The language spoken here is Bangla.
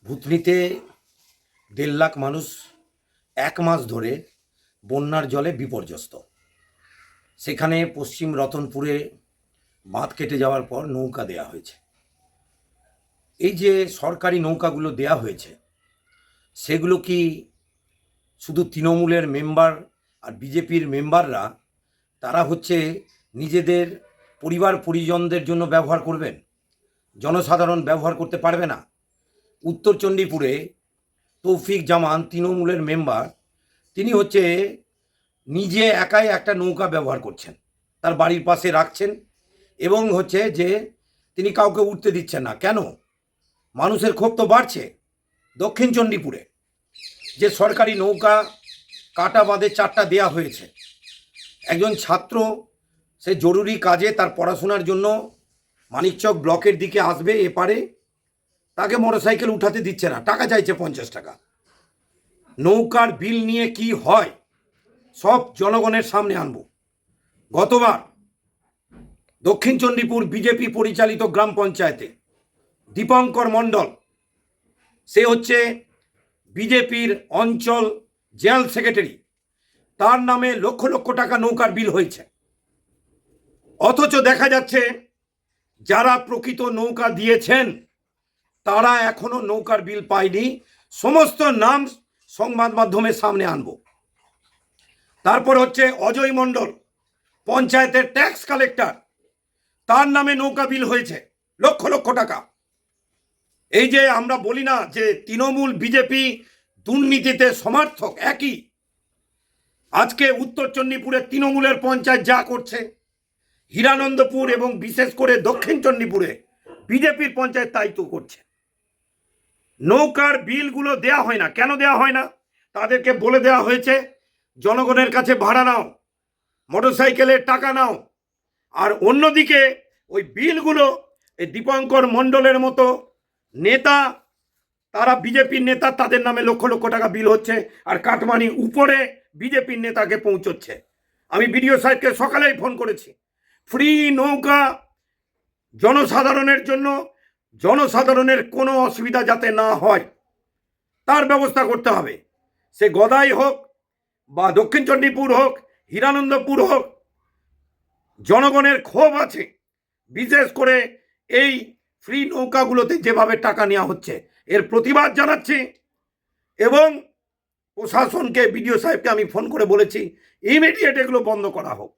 ভূতনিতে ১.৫ লাখ মানুষ ১ মাস ধরে বন্যার জলে বিপর্যস্ত। সেখানে পশ্চিম রতনপুরে বাঁধ কেটে যাওয়ার পর নৌকা দেয়া হয়েছে। এই যে সরকারি নৌকাগুলো দেয়া হয়েছে, সেগুলো কি শুধু তৃণমূলের মেম্বার আর বিজেপির মেম্বাররা তারা নিজেদের পরিবার পরিজনদের জন্য ব্যবহার করবেন? জনসাধারণ ব্যবহার করতে পারবে না? উত্তর চণ্ডীপুরে তৌফিক জামান তৃণমূলের মেম্বার, তিনি নিজে একাই একটা নৌকা ব্যবহার করছেন, তার বাড়ির পাশে রাখছেন এবং যে তিনি কাউকে উঠতে দিচ্ছেন না। কেন? মানুষের ক্ষোভ তো বাড়ছে। দক্ষিণ চণ্ডীপুরে যে সরকারি নৌকা কাটা বাঁধে 4টা দেয়া হয়েছে, একজন ছাত্র সে জরুরি কাজে তার পড়াশোনার জন্য মানিকচক ব্লকের দিকে আসবে এপারে, তাকে মোটরসাইকেল উঠাতে দিচ্ছে না, টাকা চাইছে 50 টাকা। নৌকার বিল নিয়ে কি হয় সব জনগণের সামনে আনব। গতবার দক্ষিণ চণ্ডীপুর বিজেপি পরিচালিত গ্রাম পঞ্চায়েতে দীপঙ্কর মণ্ডল, সে বিজেপির অঞ্চল জেনারেল সেক্রেটারি, তার নামে লক্ষ লক্ষ টাকা নৌকার বিল হয়েছে। অথচ দেখা যাচ্ছে যারা প্রকৃত নৌকা দিয়েছেন তারা এখনো নৌকার বিল পায়নি। সমস্ত নাম সংবাদ মাধ্যমের সামনে আনব। তারপর অজয় মণ্ডল, পঞ্চায়েতের ট্যাক্স কালেক্টর, তার নামে নৌকা বিল হয়েছে লক্ষ লক্ষ টাকা। এই যে আমরা বলি না যে তৃণমূল বিজেপি দুর্নীতিতে সমর্থক, একই। আজকে উত্তর চণ্ডীপুরে তৃণমূলের পঞ্চায়েত যা করছে, হিরানন্দপুর এবং বিশেষ করে দক্ষিণ চণ্ডীপুরে বিজেপির পঞ্চায়েত তাই তো করছে। নৌকার বিলগুলো দেয়া হয় না। কেন দেয়া হয় না? তাদেরকে বলে দেওয়া হয়েছে জনগণের কাছে ভাড়া নাও, মোটরসাইকেলের টাকা নাও। আর অন্যদিকে ওই বিলগুলো এই দীপঙ্কর মণ্ডলের মতো নেতা, তারা বিজেপির নেতা, তাদের নামে লক্ষ লক্ষ টাকা বিল হচ্ছে আর কাটমানি উপরে বিজেপির নেতাকে পৌঁছচ্ছে। আমি বিডিও সাহেবকে সকালেই ফোন করেছি, ফ্রি নৌকা জনসাধারণের জন্য, জনসাধারণের কোনো অসুবিধা যাতে না হয় তার ব্যবস্থা করতে হবে। সে গদাই হোক বা দক্ষিণ চণ্ডীপুর হোক, হিরানন্দপুর হোক, জনগণের ক্ষোভ আছে। বিশেষ করে এই ফ্রি নৌকাগুলোতে যেভাবে টাকা নেওয়া হচ্ছে, এর প্রতিবাদ জানাচ্ছি এবং প্রশাসনকে, বিডিও সাহেবকে আমি ফোন করে বলেছি ইমিডিয়েট এগুলো বন্ধ করা হোক।